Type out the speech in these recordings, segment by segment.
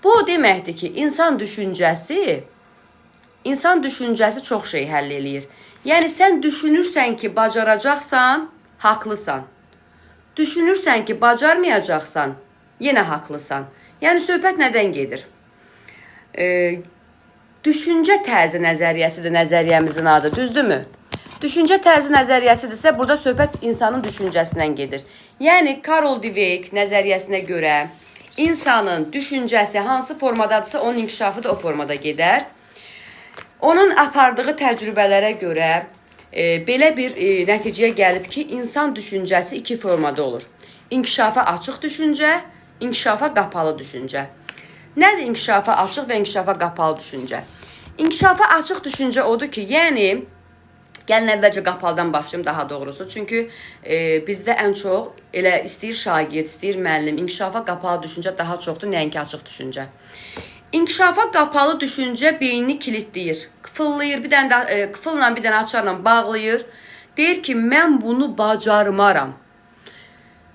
Bu o deməkdir ki, insan düşüncəsi çox şey həll eləyir. Yəni sən düşünürsən ki, bacaracaqsan, haqlısan. Düşünürsən ki, bacarmayacaqsan, yenə haqlısan. Yəni söhbət nədən gedir? Düşüncə tərzi nəzəriyyəsidir nəzəriyyəmizin adı, düzdürmü? Düşüncə tərzi nəzəriyyəsidirsə, burada söhbət insanın düşüncəsindən gedir. Yəni, Carol Dweck nəzəriyyəsinə görə insanın düşüncəsi hansı formadadırsa, onun inkişafı da o formada gedər. Onun apardığı təcrübələrə görə belə bir nəticəyə gəlib ki, insan düşüncəsi iki formada olur. İnkişafa açıq düşüncə, inkişafa qapalı düşüncə. Nədir inkişafa açıq və inkişafa qapalı düşüncə? İnkişafa açıq düşüncə odur ki, yəni, gəlin əvvəlcə qapalıdan başlayayım daha doğrusu. Çünki bizdə ən çox elə istəyir şagird, istəyir müəllim, inkişafa qapalı düşüncə daha çoxdur, nəinki açıq düşüncə. İnkişafa qapalı düşüncə beynini kilitləyir, qıfıllayır, qıfılla bir dənə açarla bağlayır. Deyir ki, mən bunu bacarmaram.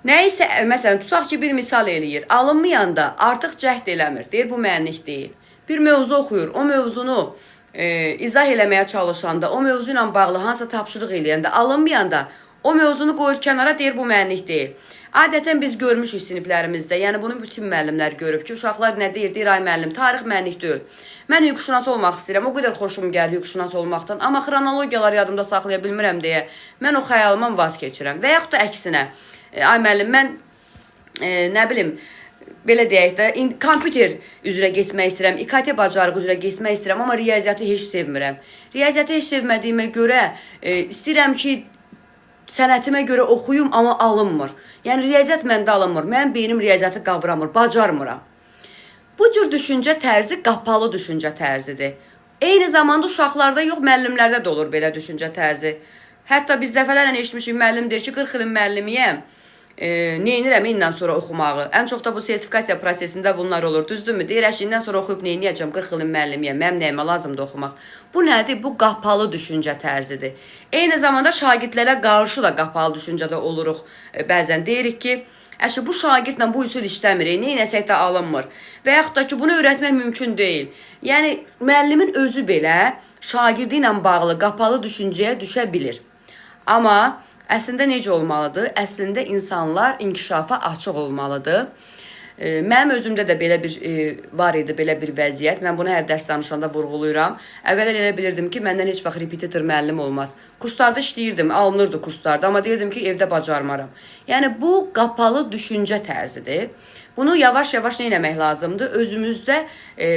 Nəysə, məsələn, tutaq ki, bir misal eləyir. Alınmayanda artıq cəhd eləmir. Deyir, bu mənlik deyil. Bir mövzu oxuyur, o mövzunu izah eləməyə çalışanda, o mövzu ilə bağlı hansısa tapşırıq eləyəndə, alınmayanda o mövzunu qoyur kənara, deyir, bu mənlik deyil. Adətən biz görmüşük siniflərimizdə, yəni bunu bütün müəllimlər görüb ki, uşaqlar nə deyir? Deyir, ay müəllim, tarix mənlik deyil. Mən hüquqşünas olmaq istəyirəm, o qədər xoşum gəlir hüquqşünas olmaqdan, amma xronologiyaları yadımda saxlaya bilmirəm deyə mən o xəyalımdan vaz keçirəm. Və yaxud da əksinə, ay müəllim, mən nə bilim, belə deyək də, kompüter üzrə getmək istəyirəm, İKT bacarığı üzrə getmək istəyirəm, amma riyaziyyatı heç sevmirəm. Riyaziyyatı heç sevmədiyimə görə istəyirəm ki, sənətimə görə oxuyum, amma alınmır. Yəni, riyaziyyat məndə alınmır. Mənim beynim riyaziyyatı qavramır, bacarmıram. Bu cür düşüncə tərzi qapalı düşüncə tərzidir. Eyni zamanda uşaqlarda yox, müəllimlərdə də olur belə düşüncə tərzi. Hətta biz dəfələrlə eşitmişik, müəllim deyir ki, 40 ilin müəllimiyəm. Neynirəm indən sonra oxumağı. Ən çox da bu sertifikasiya prosesində bunlar olur, düzdürmü? Deyir, indən sonra oxuyub neyniyəcəm, 40 ilin müəllimiyəm, mənim nəyimə lazımdır oxumaq. Bu nədir? Bu qapalı düşüncə tərzidir. Eyni zamanda şagirdlərə qarşı da qapalı düşüncədə oluruq. Bəzən deyirik ki, bu şagirdlə bu üsul işləmir, neynəsək də alınmır. Və yaxud da ki, bunu öyrətmək mümkün deyil. Yəni, müəllimin özü belə şagirdi ilə bağlı qapalı düşüncəyə düşə bilir. Amma əslində necə olmalıdır? Əslində insanlar inkişafa açıq olmalıdır. Mənim özümdə də belə bir var idi, belə bir vəziyyət. Mən bunu hər dərs danışanda vurğuluyuram. Əvvəllər elə bilirdim ki, məndən heç vaxt repetitor müəllim olmaz. Kurslarda işləyirdim, alınırdı kurslarda, amma deyirdim ki, evdə bacarmaram. Yəni, bu qapalı düşüncə tərzidir. Bunu yavaş-yavaş nə eləmək lazımdır? Özümüzdə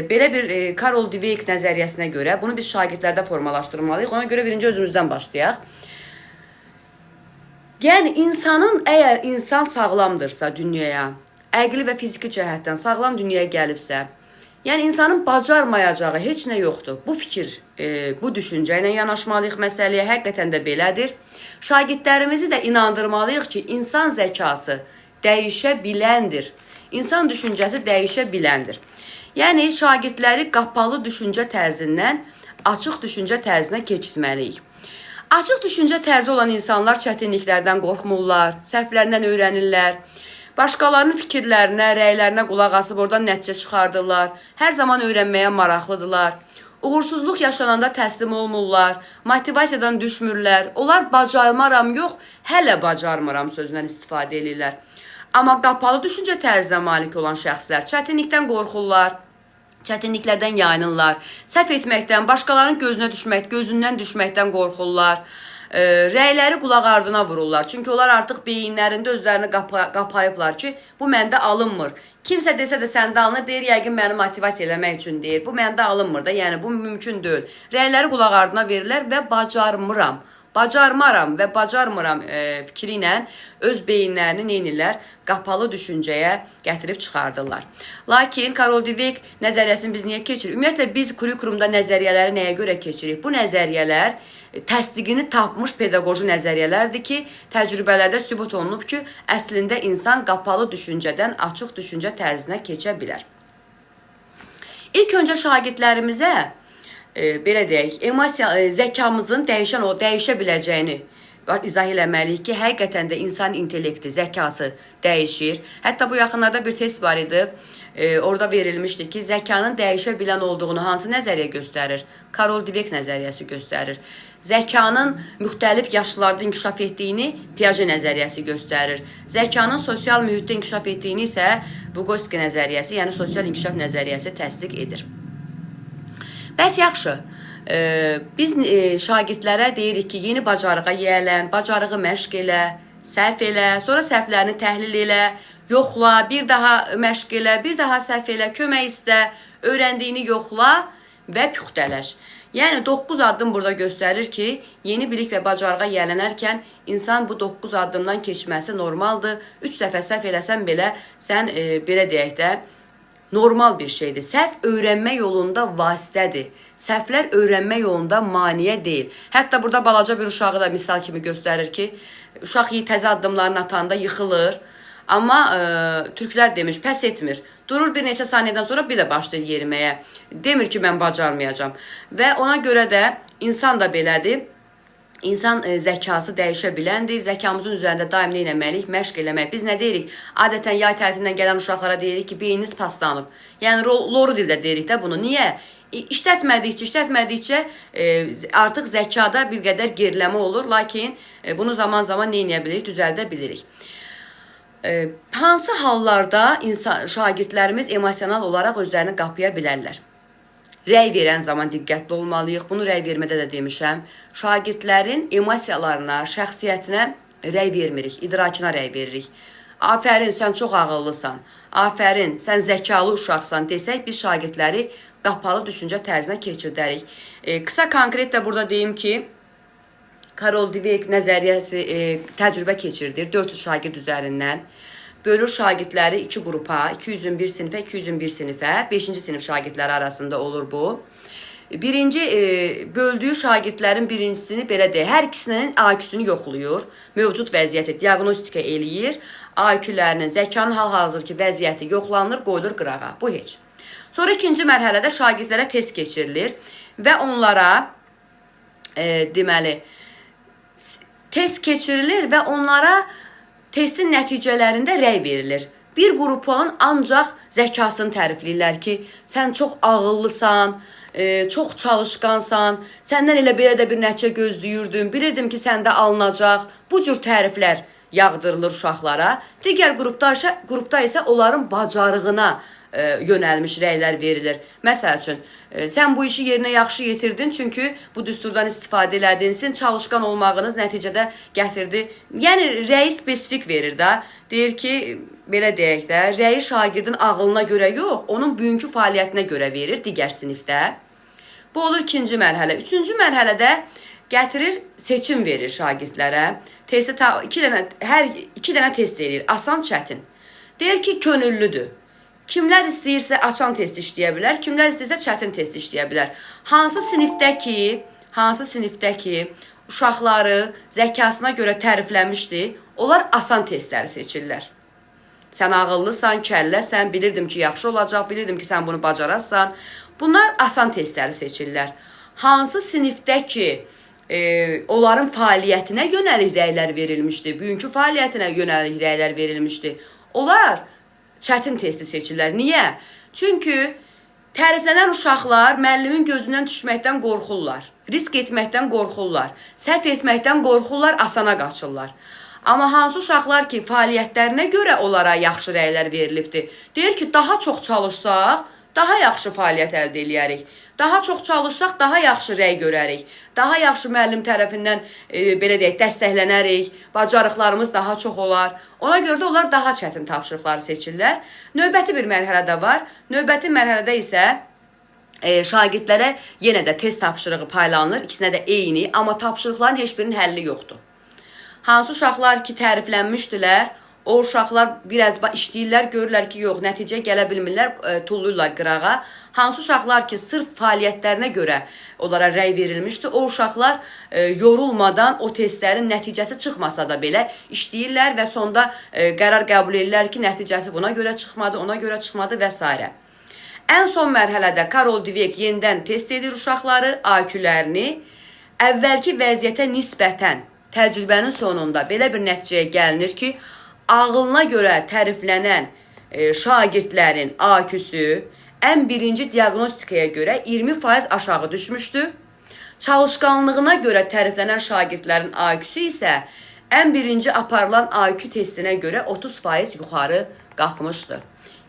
belə bir Carol Dweck nəzəriyyəsinə görə bunu biz şagirdlərdə formalaşdırmalıyıq. Ona görə birinci özümüzdən başlayaq. Yəni, əgər insan sağlamdırsa dünyaya, əqli və fiziki cəhətdən sağlam dünyaya gəlibsə, yəni insanın bacarmayacağı heç nə yoxdur. Bu fikir, bu düşüncə ilə yanaşmalıyıq məsələyə, həqiqətən də belədir. Şagirdlərimizi də inandırmalıyıq ki, insan zəkası dəyişə biləndir. İnsan düşüncəsi dəyişə biləndir. Yəni, şagirdləri qapalı düşüncə tərzindən açıq düşüncə tərzinə keçirməliyik. Açıq düşüncə tərzi olan insanlar çətinliklərdən qorxmurlar, səhvlərindən öyrənirlər, başqalarının fikirlərinə, rəylərinə qulaq asıb oradan nəticə çıxardırlar, hər zaman öyrənməyə maraqlıdırlar, uğursuzluq yaşananda təslim olmurlar, motivasiyadan düşmürlər, onlar bacarmaram yox, hələ bacarmıram sözündən istifadə edirlər. Amma qapalı düşüncə tərzinə malik olan şəxslər çətinlikdən qorxurlar, çətinliklərdən yayınırlar, səhv etməkdən, başqalarının gözündən düşməkdən qorxurlar, rəyləri qulaq ardına vururlar. Çünki onlar artıq beyinlərində özlərini qapayıblar ki, bu məndə alınmır. Kimsə desə də səndə alınır, deyir, yəqin məni motivasiya eləmək üçün deyir. Bu məndə alınmır da, yəni bu mümkün deyil. Rəyləri qulaq ardına verirlər və bacarmıram. Bacarmaram və bacarmıram fikri ilə öz beyinlərini neynirlər? Qapalı düşüncəyə gətirib çıxardırlar. Lakin Carol Dweck nəzəriyyəsini biz niyə keçirik? Ümumiyyətlə, biz kurikulumda nəzəriyyələri nəyə görə keçirik? Bu nəzəriyyələr təsdiqini tapmış pedaqoji nəzəriyyələrdir ki, təcrübələrdə sübut olunub ki, əslində insan qapalı düşüncədən açıq düşüncə tərzinə keçə bilər. İlk öncə şagirdlərimizə belə deyək, zəkamızın dəyişə biləcəyini izah eləməliyik ki, həqiqətən də insan intellekti, zəkası dəyişir. Hətta bu yaxınlarda bir test var idi. Orada verilmişdi ki, zəkanın dəyişə bilən olduğunu hansı nəzəriyyə göstərir? Karol Dweck nəzəriyyəsi göstərir. Zəkanın müxtəlif yaşlarda inkişaf etdiyini Piaget nəzəriyyəsi göstərir. Zəkanın sosial mühitdə inkişaf etdiyini isə Vygotsky nəzəriyyəsi, yəni sosial inkişaf nəzəriyyəsi təsdiq edir. Bəs yaxşı, biz şagirdlərə deyirik ki, yeni bacarığa yiyələn, bacarığı məşq elə, səhv elə, sonra səhvlərini təhlil elə, yoxla, bir daha məşq elə, bir daha səhv elə, kömək istə, öyrəndiyini yoxla və püxtələş. Yəni 9 addım burada göstərir ki, yeni bilik və bacarığa yiyələnərkən insan bu 9 addımdan keçməsi normaldır. 3 dəfə səhv eləsən belə, sən belə deyək də, normal bir şeydir. Səhv öyrənmə yolunda vasitədir. Səhvlər öyrənmə yolunda maneə deyil. Hətta burada balaca bir uşağı da misal kimi göstərir ki, uşaq təzə addımlarını atanda yıxılır. Amma türklər demiş, pəs etmir. Durur bir neçə saniyədən sonra bir də başlayır yeriməyə. Demir ki, mən bacarmayacam. Və ona görə də insan da belədir. İnsan zəkası dəyişə biləndir. Zəkamızın üzərində daim nə eləməliyik? Məşq eləmək. Biz nə deyirik? Adətən yay tətilindən gələn uşaqlara deyirik ki, beyniniz paslanıb. Yəni loru dildə deyirik də bunu. Niyə? İşlətmədikcə artıq zəkada bir qədər geriləmə olur. Lakin bunu zaman-zaman nə eləyə bilirik? Düzəldə bilirik. Hansı hallarda şagirdlərimiz emosional olaraq özlərini qapıya bilərlər? Rəy verən zaman diqqətli olmalıyıq. Bunu rəy vermədə də demişəm. Şagirdlərin emosiyalarına, şəxsiyyətinə rəy vermirik, idrakına rəy veririk. Afərin, sən çox ağıllısan. Afərin, sən zəkalı uşaqsan desək, biz şagirdləri qapalı düşüncə tərzinə keçirdərik. Qısa konkret də burada deyim ki, Karol Dweck nəzəriyyəsi təcrübə keçirdir 400 şagird üzərindən. Bölür şagirdləri 2 qrupa, 201 sinifə, 201 sinifə, 5-ci sinif şagirdləri arasında olur bu. Birinci böldüyü şagirdlərin birincisini belə deyək, hər ikisinin IQ-sunu yoxlayır, mövcud vəziyyəti diaqnostika eləyir, IQ-lərinin, zəkanın hal-hazırki vəziyyəti yoxlanılır, qoyulur qırağa. Bu heç. Sonra ikinci mərhələdə şagirdlərə test keçirilir və onlara deməli, test keçirilir və onlara testin nəticələrində rəy verilir. Bir qrupun ancaq zəkasını tərifləyirlər ki, sən çox ağıllısan, çox çalışqansan, səndən elə belə də bir nəticə gözləyirdim, bilirdim ki, səndə alınacaq. Bu cür təriflər yağdırılır uşaqlara. Digər qrupda isə onların bacarığına yönəlmiş rəylər verilir. Məsəl üçün, sən bu işi yerinə yaxşı yetirdin, çünki bu düsturdan istifadə elədin, sizin çalışqan olmağınız nəticədə gətirdi. Yəni, rəyi spesifik verir də. Deyir ki, belə deyək də, rəyi şagirdin ağılına görə yox, onun bugünkü fəaliyyətinə görə verir digər sinifdə. Bu olur ikinci mərhələ. Üçüncü mərhələdə gətirir, seçim verir şagirdlərə. Hər iki dənə test edir, asan, çətin. Deyir ki, könüllüdür. Kimlər istəyirsə açan test işləyə bilər, kimlər istəyirsə çətin test işləyə bilər. Hansı sinifdə ki, uşaqları zəkasına görə tərifləmişdir, onlar asan testləri seçirlər. Sən ağıllısan, kəlləsən, bilirdim ki, yaxşı olacaq, bilirdim ki, sən bunu bacararsan. Bunlar asan testləri seçirlər. Hansı sinifdə ki, onların fəaliyyətinə yönəlik rəylər verilmişdir, bugünkü fəaliyyətinə yönəlik rəylər verilmişdir, onlar çətin testi seçirlər. Niyə? Çünki təriflənən uşaqlar müəllimin gözündən düşməkdən qorxurlar, risk etməkdən qorxurlar, səhv etməkdən qorxurlar, asana qaçırlar. Amma hansı uşaqlar ki, fəaliyyətlərinə görə onlara yaxşı rəylər verilibdir, deyir ki, daha çox çalışsaq, daha yaxşı fəaliyyət əldə eləyərik. Daha çox çalışsaq, daha yaxşı rəy görərik. Daha yaxşı müəllim tərəfindən, belə deyək, dəstəklənərik. Bacarıqlarımız daha çox olar. Ona görə də onlar daha çətin tapşırıqları seçirlər. Növbəti bir mərhələ də var. Növbəti mərhələdə isə şagirdlərə yenə də test tapşırığı paylanılır. İkisinə də eyni, amma tapşırıqların heç birinin həlli yoxdur. Hansı uşaqlar ki, təriflənmişdilər, o uşaqlar biraz işləyirlər, görürlər ki, yox, nəticə gələ bilmirlər, tulluyurlar qırağa. Hansı uşaqlar ki, sırf fəaliyyətlərinə görə onlara rəy verilmişdir, o uşaqlar yorulmadan o testlərin nəticəsi çıxmasa da belə işləyirlər və sonda qərar qəbul edirlər ki, nəticəsi buna görə çıxmadı, ona görə çıxmadı və s. Ən son mərhələdə Karol Dweck yenidən test edir uşaqları, IQ-lərini əvvəlki vəziyyətə nisbətən təcrübənin sonunda belə bir nəticəyə gəlinir ki, ağılına görə təriflənən şagirdlərin AQ-sü ən birinci diaqnostikaya görə 20% aşağı düşmüşdü. Çalışqanlığına görə təriflənən şagirdlərin AQ-sü isə ən birinci aparılan AQ testinə görə 30% yuxarı qalxmışdır.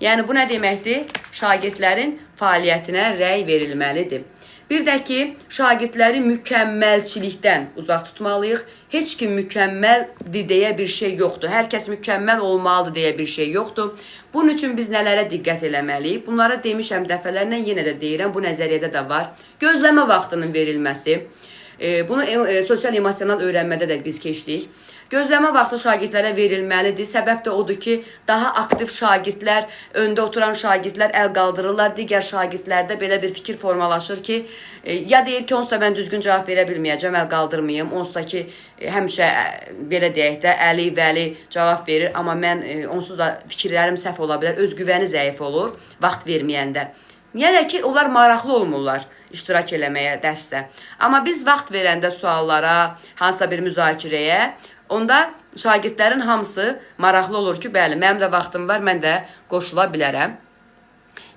Yəni, bu nə deməkdir? Şagirdlərin fəaliyyətinə rəy verilməlidir. Bir də ki, şagirdləri mükəmməlçilikdən uzaq tutmalıyıq. Heç kim mükəmməldir deyə bir şey yoxdur. Hər kəs mükəmməl olmalıdır deyə bir şey yoxdur. Bunun üçün biz nələrə diqqət eləməliyik? Bunlara demişəm dəfələrlə, yenə də deyirəm, bu nəzəriyyədə də var. Gözləmə vaxtının verilməsi. Bunu sosial emosional öyrənmədə də biz keçdik. Gözləmə vaxtı şagirdlərə verilməlidir. Səbəb də odur ki, daha aktiv şagirdlər, öndə oturan şagirdlər əl qaldırırlar. Digər şagirdlərdə belə bir fikir formalaşır ki, ya deyir ki, onsuz da mən düzgün cavab verə bilməyəcəm, əl qaldırmayım. Onsuz da ki, həmişə belə deyək də, əli vəli cavab verir. Amma mən onsuz da fikirlərim səhv ola bilər, özgüvəni zəif olur vaxt verməyəndə. Yəni ki, onlar maraqlı olmurlar iştirak eləməyə dərsdə. Amma biz vaxt verəndə suallara, hansısa bir müzakirəyə, onda şagirdlərin hamısı maraqlı olur ki, bəli, mənim də vaxtım var, mən də qoşula bilərəm.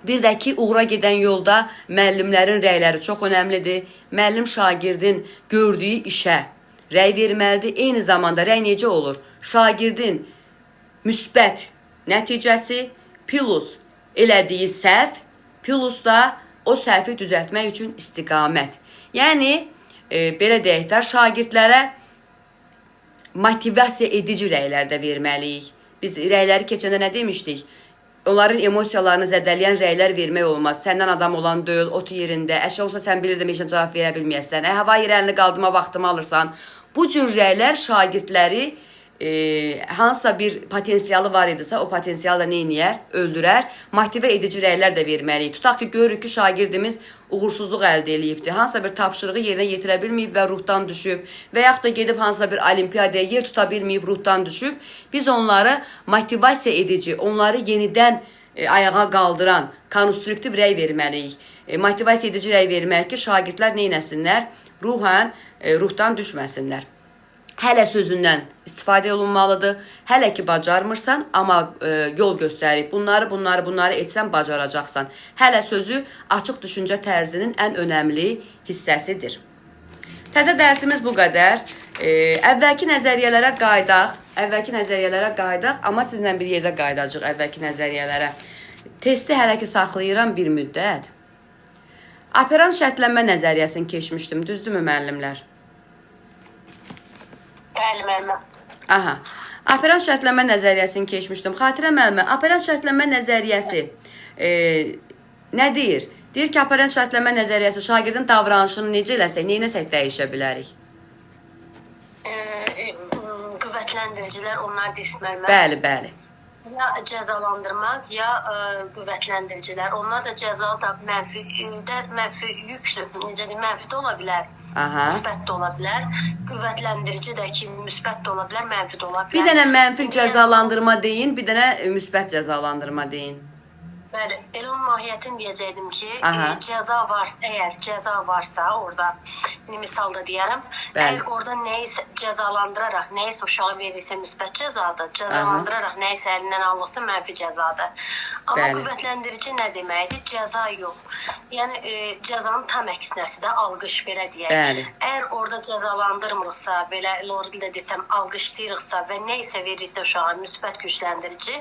Bir də ki, uğura gedən yolda müəllimlərin rəyləri çox önəmlidir. Müəllim şagirdin gördüyü işə rəy verməlidir. Eyni zamanda rəy necə olur? Şagirdin müsbət nəticəsi plus elədiyi səhv, plus da o səhvi düzəltmək üçün istiqamət. Yəni, belə deyək də, şagirdlərə motivasiya edici rəylər də verməliyik. Biz rəyləri keçəndə nə demişdik? Onların emosiyalarını zədələyən rəylər vermək olmaz. Səndən adam olan deyil, otu yerində, əşya olsa sən bilirdim, heç nə cavab verə bilməyəsən, hava yerəlini qaldırma vaxtımı alırsan. Bu cür rəylər şagirdləri hansısa bir potensialı var idisə, o potensialı da neyniyər? Öldürər. Motivə edici rəylər də verməliyik. Tutaq ki, görürük ki, şagirdimiz uğursuzluq əldə edibdir. Hansısa bir tapşırığı yerinə yetirə bilməyib və ruhdan düşüb və yaxud da gedib hansısa bir olimpiyadaya yer tuta bilməyib, ruhdan düşüb. Biz onları motivasiya edici, onları yenidən ayağa qaldıran, konstruktiv rəy verməliyik. Motivasiya edici rəy verməliyik ki, şagirdlər neynəsinlər? Ruhdan düşməsinlər. Hələ sözündən istifadə olunmalıdır. Hələ ki, bacarmırsan, amma yol göstərib. Bunları etsən, bacaracaqsan. Hələ sözü açıq düşüncə tərzinin ən önəmli hissəsidir. Təzə dərsimiz bu qədər. Əvvəlki nəzəriyyələrə qaydaq, amma sizlə bir yerdə qaydacaq əvvəlki nəzəriyyələrə. Testi hələ ki, saxlayıram bir müddət. Operan şərtlənmə nəzəriyyəsini keçmişdim, düzdürmü müəllimlər? Bəli, müəllimə. Aha. Operan şərtlənmə nəzəriyyəsini keçmişdim. Xatirə müəllimə, operan şərtlənmə nəzəriyyəsi nə deyir? Deyir ki, operan şərtlənmə nəzəriyyəsi şagirdin davranışını necə eləsək, neynəsək dəyişə bilərik? Qüvvətləndiricilər onlar deyirsin müəllimə. Bəli. Ya cəzalandırmaq, ya qüvvətləndiricilər. Onlar da cəza da mənfi yüksün. Necə deyim, mənfi də ola bilər. Müsbət də ola bilər. Qüvvətləndirici də ki, müsbət də ola bilər, mənfi də ola bilər. Bir dənə mənfi cəzalandırma deyin, bir dənə müsbət cəzalandırma deyin. Bəli, elə onun mahiyyətini deyəcəkdim ki, əgər cəza varsa orada, misalda deyərəm, əgər orada nəyisə cəzalandıraraq, nəyisə uşağa verirsə müsbət cəzadır, cəzalandıraraq nəyisə əlindən alırsa mənfi cəzadır. Amma qüvvətləndirici nə deməkdir? Cəza yox. Yəni, cəzanın tam əksinəsi də alqış, belə deyək. Əgər orada cəzalandırmırıqsa, belə Lordildə desəm, alqışlayırıqsa və nəyisə verirsə uşağa müsbət gücləndirici,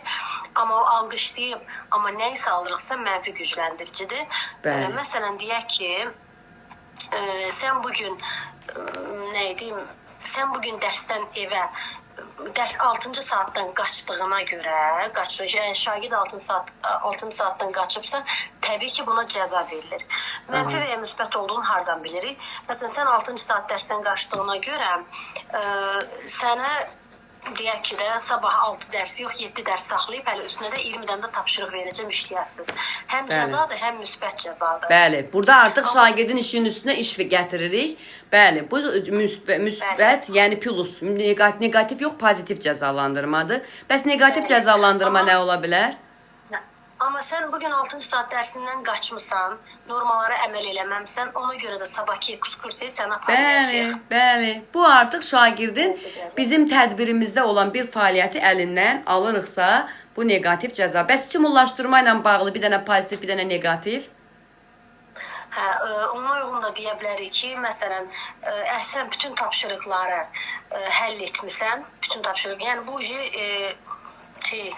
amma o alqışlayıb, amma nəyisə alırıqsa mənfi gücləndiricidir. Məsələn, deyək ki, sən bugün dərsdən evə 6-cı saatdan qaçdığına görə, şagird 6-cı saatdan qaçıbsa, təbii ki, buna cəza verilir. Mənfi və ya müsbət olduğunu hardan bilirik? Məsələn, sən 6-cı saat dərsdən qaçdığına görə sənə deyək ki də sabah 6 dərsi yox, 7 dərs saxlayıb, hələ üstünə də 20 dənə də tapşırıq verəcəm işləyəsiniz. Həm cəzadır, həm müsbət cəzadır. Bəli, burada artıq şagirdin işinin üstünə iş gətiririk. Bəli, bu müsbət, yəni plus, negativ yox, pozitiv cəzalandırmadır. Bəs negativ cəzalandırma nə ola bilər? Amma sən bugün 6-cı saat dərsindən qaçmısan, normalara əməl eləməmsən, ona görə də sabahki ekskursiya sənə aparacaq. Bəli. Bu artıq şagirdin bizim tədbirimizdə olan bir fəaliyyəti əlindən alırıqsa, bu negativ cəza. Bəs stimullaşdırma ilə bağlı bir dənə pozitiv, bir dənə negativ? Hə, ona uyğun da deyə bilərik ki, məsələn, sən bütün tapşırıqları həll etmisən, bütün tapşırıq, yəni bu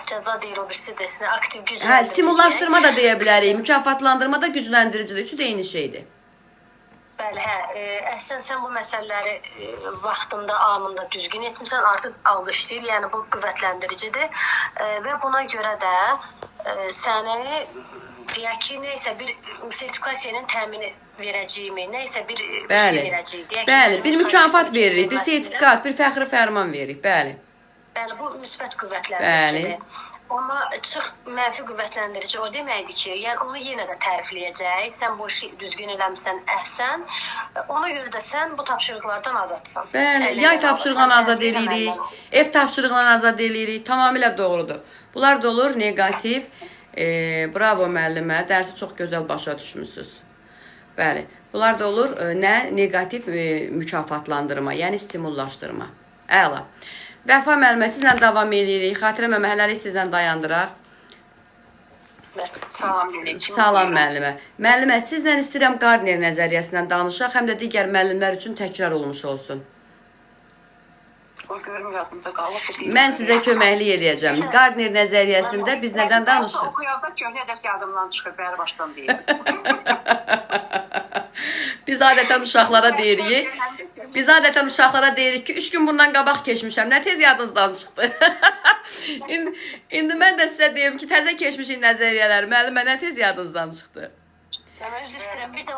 cəza deyil, o birisidir, aktiv gücləndirici. Hə, stimullaşdırma da deyə bilərik, mükafatlandırma da gücləndiricidir, üçü də eyni şeydir. Bəli, hə, əslən sən bu məsələləri vaxtında, anında düzgün etmirsən, artıq alqışlayır, yəni bu qüvvətləndiricidir və buna görə də səni deyək ki, neysə bir sertifikasiyanın təmini verəcəyimi, neysə bir şey verəcəyik. Bəli, bir mükafat veririk, bir sertifikat, bir fəxri fərman veririk, bəli. Bəli, bu müsbət qüvvətlərdir. Amma çox mənfi qüvvətləndirici o deməkdir ki, yəni onu yenə də tərifləyəcək. Sən bu işi düzgün eləmsən, əhsən. Ona görə də sən bu tapşırıqlardan azadsan. Bəli, yay tapşırığından azad edirik, ev tapşırığından azad edirik. Tamamilə doğrudur. Bunlar da olur negativ. Bravo müəllimə, dərsi çox gözəl başa düşmüsünüz. Bəli, bunlar da olur nə negativ mükafatlandırma, yəni stimullaşdırma. Əla. Vəfa müəllimə, sizlə davam edirik. Xatirə müəllimə, hələlik sizlə dayandıraq. Salam müəllimə. Müəllimə, sizlə istəyirəm Gardner nəzəriyyəsindən danışaq, həm də digər müəllimlər üçün təkrar olmuş olsun. Mən sizə köməklik eləyəcəm. Gardner nəzəriyyəsində biz nədən danışırıq? Mən oxuyanda köhnə dərs yadımdan çıxır, bəri başdan deyim. Biz adətən uşaqlara deyirik. Biz adətən uşaqlara deyirik ki, 3 gün bundan qabaq keçmişəm. Nə tez yadınızdan çıxdı. İndi mən də sizə deyim ki, təzə keçmişik nəzəriyyələri. Müəllimə, nə tez yadınızdan çıxdı. Özür istəyirəm. Bir də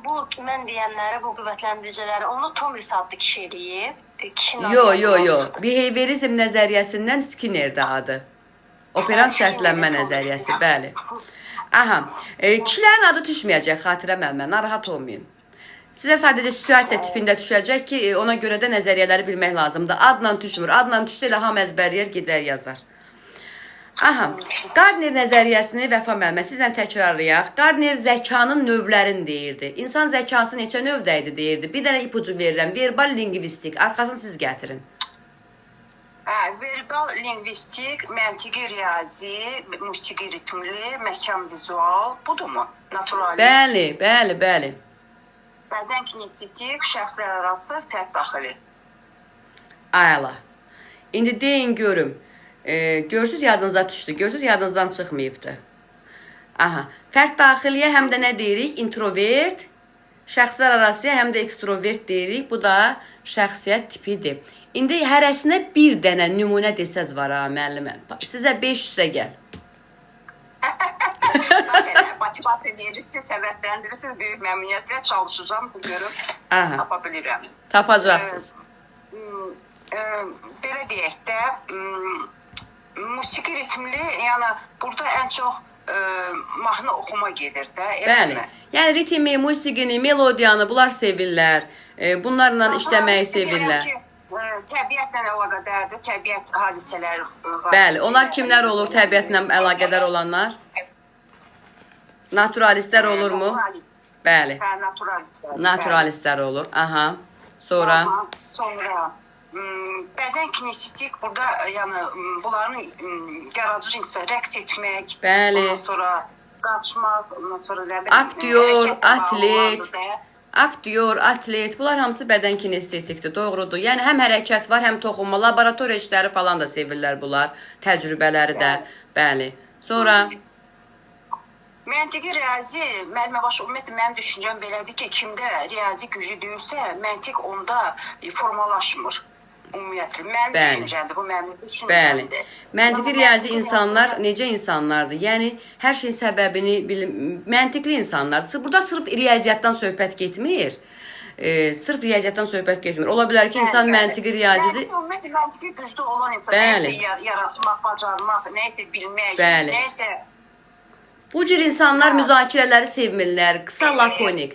bu mən deyənləri, bu qüvvətləndiriciləri, onu Tomris adlı kişi eləyib. Yo. Behaviorizm nəzəriyyəsindən Skinner'də adı. Operant şərtlənmə nəzəriyyəsi, bəli. Aha, kişilərin adı düşməyəcək, Xatirə müəllimə, narahat olmayın. Sizə sadəcə situasiya tipində düşəcək ki, ona görə də nəzəriyyələri bilmək lazımdır. Adla düşmür, adla düşsə elə ham əzbərləyər, gedər yazar. Aha, Gardner nəzəriyyəsini Vəfa müəllimə sizlə təkrarlayaq. Gardner zəkanın növlərini deyirdi. İnsan zəkası neçə növdə idi deyirdi. Bir dənə ipucu verirəm. Verbal lingvistik. Arxasını siz gətirin. Verbal lingvistik, məntiqi riyazi, musiqi ritmli, məkan vizual, budurmu? Naturalist. Bəli. Bədən kinestetik, şəxslər arası, fərq daxili. Ayla. İndi deyin görüm. Görsüz yadınıza düşdü. Görsüz yadınızdan çıxmayıbdı. Aha. Fərq daxiliyə həm də nə deyirik? Introvert. Şəxslər arasıya həm də ekstrovert deyirik. Bu da şəxsiyyət tipidir. İndi hərəsinə bir dənə nümunə desəz var ha müəllimə. Sizə 500-ə gəl. Motivasiya verirsiniz, həvəsləndirirsiniz, böyük məmnuniyyətlə çalışacağım, görüb tapa bilirəm. Tapacaqsınız. Belə deyək də, musiqi ritmli, yəni burada ən çox mahnı oxuma gedir də. Bəli, yəni ritmi, musiqini, melodiyanı bunlar sevirlər, bunlarla işləməyi sevirlər. Təbiətlə əlaqədardır, təbiət hadisələri var. Bəli, onlar kimlər olur təbiətlə əlaqədar olanlar? Naturalistlər olurmu? Bəli. Naturalistlər olur. Aha. Sonra? Sonra bədən kinestetik burada, yəni bunların yaradıcı rəqs etmək, ondan sonra qaçmaq, ondan sonra aktyor, atlet, bunlar hamısı bədən kinestetikdir, doğrudur. Yəni həm hərəkət var, həm toxunma, laboratoriya işləri falan da sevirlər bunlar, təcrübələri də, bəli. Sonra? Məntiqi riyazi, müəllimə başı, ümumiyyətlə mənim düşüncəm belədir ki, kimdə riyazi gücü deyilsə, məntiq onda formalaşmır. Ümumiyyətlə, mənim düşüncəmdir, bu mənim düşüncəmdir. Məntiqi riyazi insanlar necə insanlardır? Yəni, hər şeyin səbəbini məntiqli insanlardır. Burada sırf riyaziyyatdan söhbət getmir. Sırf riyaziyyatdan söhbət getmir. Ola bilər ki, insan məntiqi riyazidir. Məntiqi güclü olan insan, nəyəsə yaratmaq, bacarmaq, nəyəsə bilmək, nəyəsə... Bu cür insanlar müzakirələri sevmirlər, qısa, lakonik.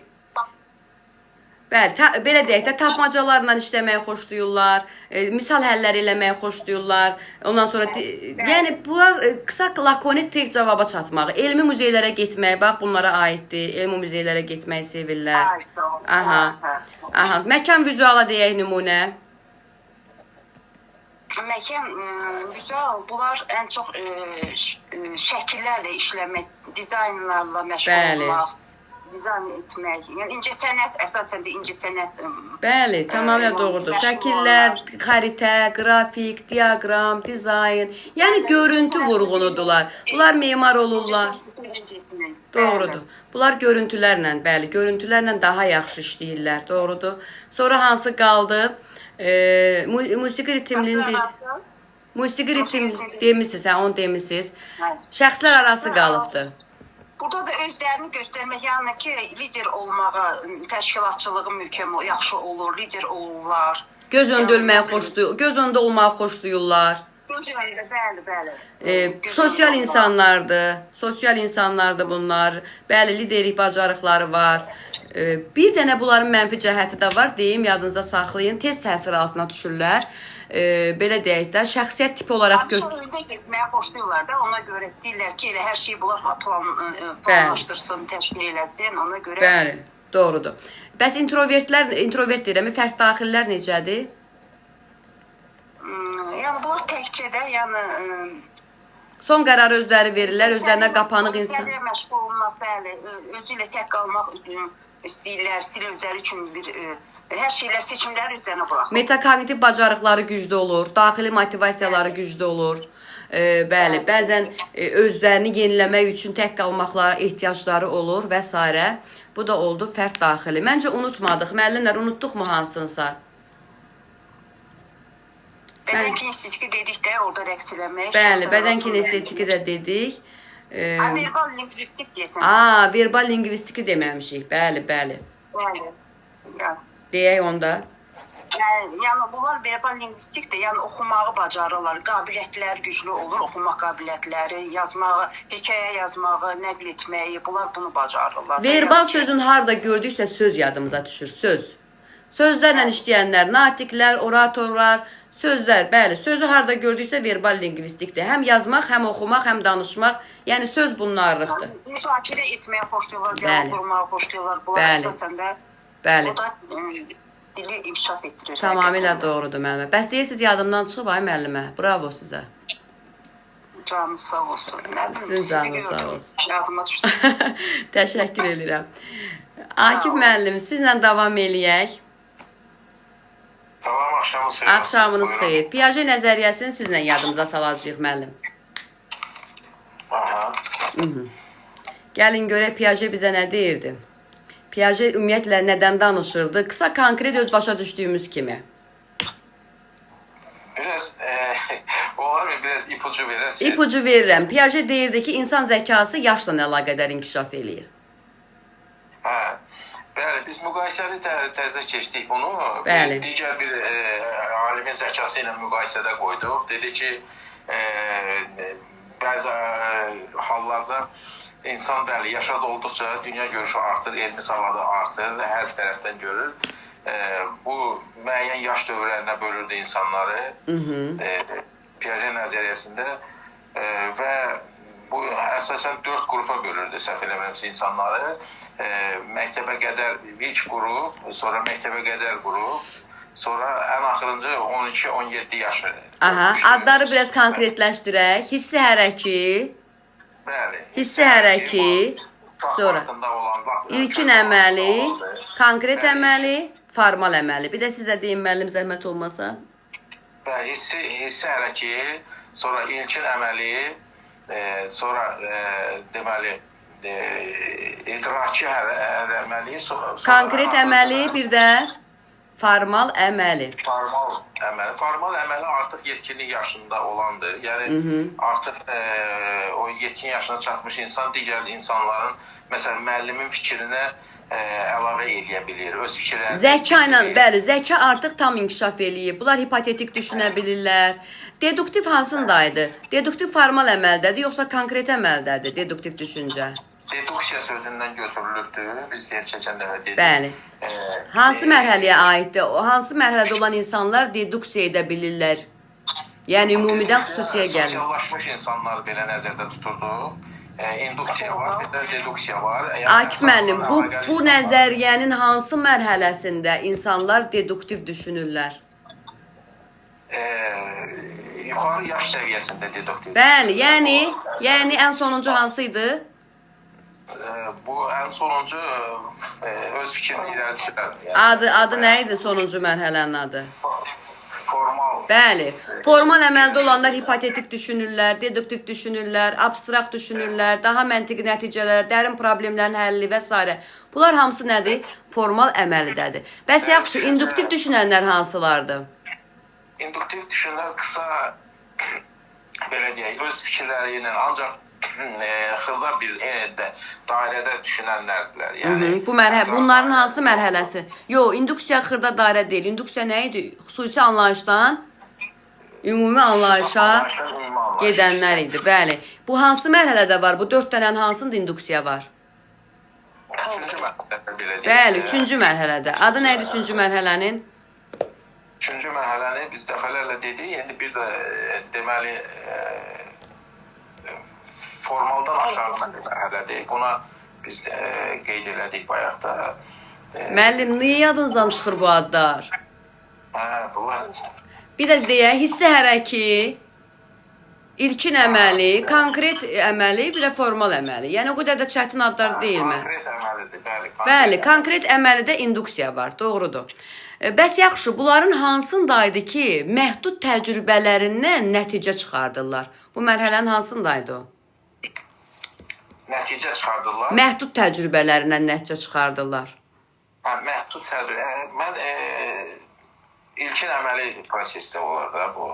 Bəli, belə deyək də tapmacalarla işləməyi xoşlayırlar, misal həllər eləməyi xoşlayırlar. Ondan sonra yəni bunlar qısa lakonik tek cavaba çatmağı, elmi muzeylərə getmək, bax bunlara aiddir. Elmi muzeylərə getməyi sevirlər. Aha. Aha, məkan vizuala deyək nümunə. Məkan vizual, bunlar ən çox şəkillərlə işləmək, dizaynlarla məşğul olmaq, dizayn etmək. Yəni incəsənət, əsasən də incəsənət. Bəli, tamamilə doğrudur. Şəkillər, xəritə, qrafik, diaqram, dizayn, yəni görüntü vurğunudular. Bunlar memar olurlar. Doğrudur. Bunlar görüntülərlə, bəli, görüntülərlə daha yaxşı işləyirlər, doğrudur. Sonra hansı qaldı? Musiqi ritmli demişsiniz, onu demişsiniz. Şəxslər arası qalıbdır. Burada da özlərini göstərmək, yəni ki, lider olmağa, təşkilatçılığı möhkəm, yaxşı olur, lider olurlar. Göz öndə olmağı xoşlayırlar. Bəli. Sosial insanlardır bunlar. Bəli, liderlik bacarıqları var. Bir dənə bunların mənfi cəhəti də var, deyim, yadınıza saxlayın. Tez təsir altına düşürlər. Belə deyək də, şəxsiyyət tipi olaraq öndə getməyə xoşlayırlar da, ona görə istəyirlər ki, elə hər şeyi bunlar planlaşdırsın, təşkil eləsin, ona görə. Bəli, doğrudur. Bəs introvert deyirəm, fərd daxillər necədir? Yəni bunlar təkcə də, yəni son qərarı özləri verirlər, özlərinə qapanıq insan. Məsələyə məşğul olmaq, bəli, özü ilə tək qalmaq istəyirlər, özləri üçün bir hər şeylər, seçimləri üzərinə buraxır. Metakognitiv bacarıqları güclü olur, daxili motivasiyaları güclü olur. Bəli, bəzən özlərini yeniləmək üçün tək qalmaqlara ehtiyacları olur və s. Bu da oldu fərd daxili. Məncə unutmadıq, müəllimlər unutduqmu hansınsa? Bədən kinestiki dedik də, orada rəqs eləmək. Bəli, bədən kinestiki də dedik. Verbal lingvistik deyəsən. Verbal lingvistiki deməmişik, bəli. Bəli. Deyək onda. Yəni bunlar verbal lingvistikdir, yəni oxumağı bacarırlar, qabiliyyətləri güclü olur, oxumaq qabiliyyətləri, yazmağı, hekayə yazmağı, nəql etməyi, bunlar bunu bacarırlar. Verbal sözün harda gördüksə söz yadımıza düşür, söz. Sözlərlə işləyənlər, natiklər, oratorlar, sözlər, bəli, sözü harda gördüksə verbal lingvistikdir. Həm yazmaq, həm oxumaq, həm danışmaq, yəni söz bunlarlıqdır. Müzakirə etməyə xoşlayırlar, cavab qurmağa xoşlayırlar, bunlar əsasən də o da dili inkişaf etdirir. Tamamilə doğrudur müəllimə. Bəs deyirsiniz yadımdan çıxıb ay müəllimə. Bravo sizə. Canınız sağ olsun. Sizin canınız sağ olsun. Yadıma düşdü. Təşəkkür edirəm. Akif müəllim, sizlə davam eləyək. Salam, axşamınız xeyir. Axşamınız xeyir. Piaget nəzəriyyəsini sizlə yadımıza salacağıq müəllim. Gəlin görək Piaget bizə nə deyirdi? Piaget ümumiyyətlə nədən danışırdı? Qısa, konkret öz başa düşdüyümüz kimi. Biraz ipucu verəsiniz. İpucu verirəm. Piaget deyirdi ki, insan zəkası yaşla əlaqədar inkişaf eləyir. Bəli, biz müqayisəli tərzdə keçdik bunu. Bəli. Digər bir alimin zəkası ilə müqayisədə qoyduq. Dedi ki, bəzi hallarda İnsan bəli, yaşad olduqca dünya görüşü artır, elmi savadı artır, hər tərəfdən görür. Bu müəyyən yaş dövrlərinə bölürdü insanları Piaget nəzəriyyəsində və bu əsasən 4 qrupa bölürdü, səhv eləmirəmsə insanları. Məktəbə qədər ilk qrup, sonra məktəbə qədər qrup, sonra ən axırıncı 12-17 yaşı. Adları biraz konkretləşdirək. Hissi hərəki. Bəli. Hissi hərəki, sonra ilkin əməli, konkret əməli, formal əməli. Bir də sizə deyim, müəllim zəhmət olmasa. Bəli, hissi hərəki, sonra ilkin əməli, sonra deməli, idraki əməli, konkret əməli, bir də formal əməli. Formal əməli artıq yetkinlik yaşında olandır. Yəni artıq o yetkin yaşına çatmış insan digər insanların, məsələn, müəllimin fikrinə əlavə eləyə bilir, öz fikirlərini. Zəka ilə, bəli, zəka artıq tam inkişaf eləyib. Bunlar hipotetik düşünə bilirlər. Deduktiv hansındaydı? Deduktiv formal əməldədir, yoxsa konkret əməldədir deduktiv düşüncə? Deduksiya sözündən götürülübdü. Biz keçən dəfə dedik. Bəli. Hansı mərhələyə aiddir? O hansı mərhələdə olan insanlar deduksiya edə bilirlər? Yəni ümumidən xüsusiyə gəlir. Sosiallaşmış insanlar belə nəzərdə tuturdu. İnduksiya var, bir də deduksiya var. Akif müəllim, bu nəzəriyyənin hansı mərhələsində insanlar deduktiv düşünürlər? Yuxarı yaş səviyyəsində deduktiv. Bəli, yəni ən sonuncu hansı idi? Bu ən sonuncu öz fikrini irəli sürən. Adı nə idi sonuncu mərhələnin adı? Formal. Bəli. Formal əməldə olanlar hipotetik düşünürlər, deduktiv düşünürlər, abstrakt düşünürlər, daha məntiqi nəticələr, dərin problemlərin həlli və s. Bunlar hamısı nədir? Formal əməlidədir. Bəs yaxşı, induktiv düşünənlər hansılardır? İnduktiv düşünənlər qısa, belə deyək, öz fikirləri ilə ancaq xırda bir dairədə düşünənlərdirlər. Yəni, bunların hansı mərhələsi? Yox, induksiya xırda dairə deyil. Induksiya nə idi? Xüsusi anlayışdan ümumi anlayışa gedənlər idi. Bəli. Bu hansı mərhələdə var? Bu 4 dənənin hansında induksiya var? 3-cü mərhələdə belə deyək. Bəli, 3-cü mərhələdə. Adı nə idi 3-cü mərhələnin? 3-cü mərhələni biz dəfələrlə dedik. Yəni bir də deməli formaldan aşağı mərhələdir. Buna biz qeyd elədik bayaqda. Müəllim, niyə yadınızdan çıxır bu adlar? Bu var. Bir də deyək, hissi hərəki, ilkin əməli, konkret əməli, bir də formal əməli. Yəni o qədər də çətin adlar deyilmi? Konkret əməlidir, bəli. Bəli, konkret əməlidə induksiya var, doğrudur. Bəs yaxşı, bunların hansındaydı ki, məhdud təcrübələrindən nəticə çıxardırlar? Bu mərhələnin hansındaydı o? Nəticə çıxardırlar. Məhdud təcrübələrindən nəticə çıxardırlar. Məhdud təcrübə. Mən ilkin əməli prosesdə olar da bu.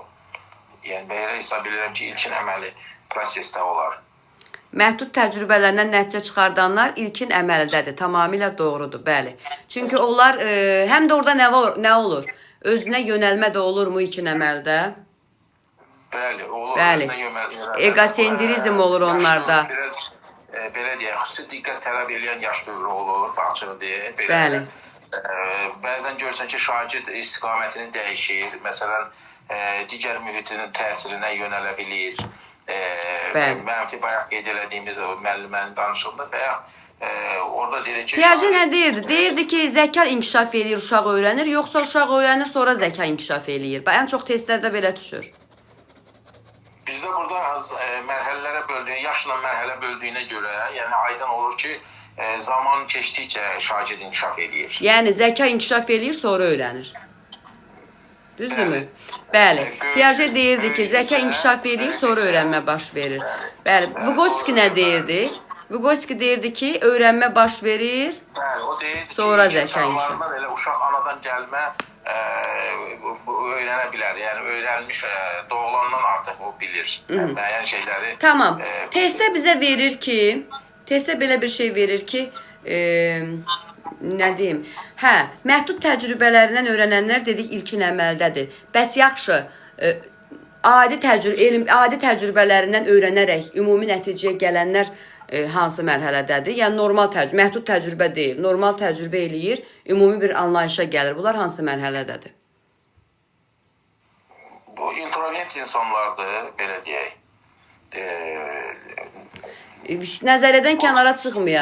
Yəni belə hesab edirəm ki, ilkin əməli prosesdə olar. Məhdud təcrübələrindən nəticə çıxardanlar ilkin əməlidədir. Tamamilə doğrudur, bəli. Çünki onlar, həm də orada nə olur? Özünə yönəlmə də olurmu ilkin əməldə? Bəli, olur. Bəli. Egosentrizm olur onlarda. Belə deyək, xüsusi diqqət tələb edən yaş dövrü olur, açıq deyək. Bəli. Bəzən görürsən ki, şagird istiqamətini dəyişir. Məsələn, digər mühitin təsirinə yönələ bilir. Mənfi bayaq qeyd elədiyimiz müəllimənin danışığında və ya orada deyir ki... Piaget nə deyirdi? Deyirdi ki, zəka inkişaf eləyir, uşaq öyrənir, yoxsa uşaq öyrənir, sonra zəka inkişaf eləyir. Ən çox testlərdə belə düşür. Bizdə burada mərhələlərə böldüyünə, yaşla mərhələ böldüyünə görə, yəni aydın olur ki, zaman keçdikcə şagird inkişaf eləyir. Yəni zəka inkişaf eləyir, sonra öyrənir. Düzdürmü? Bəli. Piaget deyirdi ki, zəka inkişaf eləyir, sonra öyrənmə baş verir. Bəli. Vygotsky nə deyirdi? Vygotsky deyirdi ki, öyrənmə baş verir, sonra zəka inkişaf. Elə uşaq anadan gəlmə öyrənə bilər. Yəni öyrənmiş doğulandan artıq o bilir müəyyən şeyləri. Tamam. Testdə bizə verir ki, testdə belə bir şey verir ki, nə deyim? Hə, məhdud təcrübələrindən öyrənənlər dedik ilkin əməldədir. Bəs yaxşı, adi təcrübələrindən öyrənərək ümumi nəticəyə gələnlər hansı mərhələdədir? Yəni normal təcrübə, məhdud təcrübə deyil. Normal təcrübə eləyir, ümumi bir anlayışa gəlir. Bunlar hansı mərhələdədir? Bu introvert insanlardır, belə deyək. Nəzəriyyədən kənara çıxmayaq.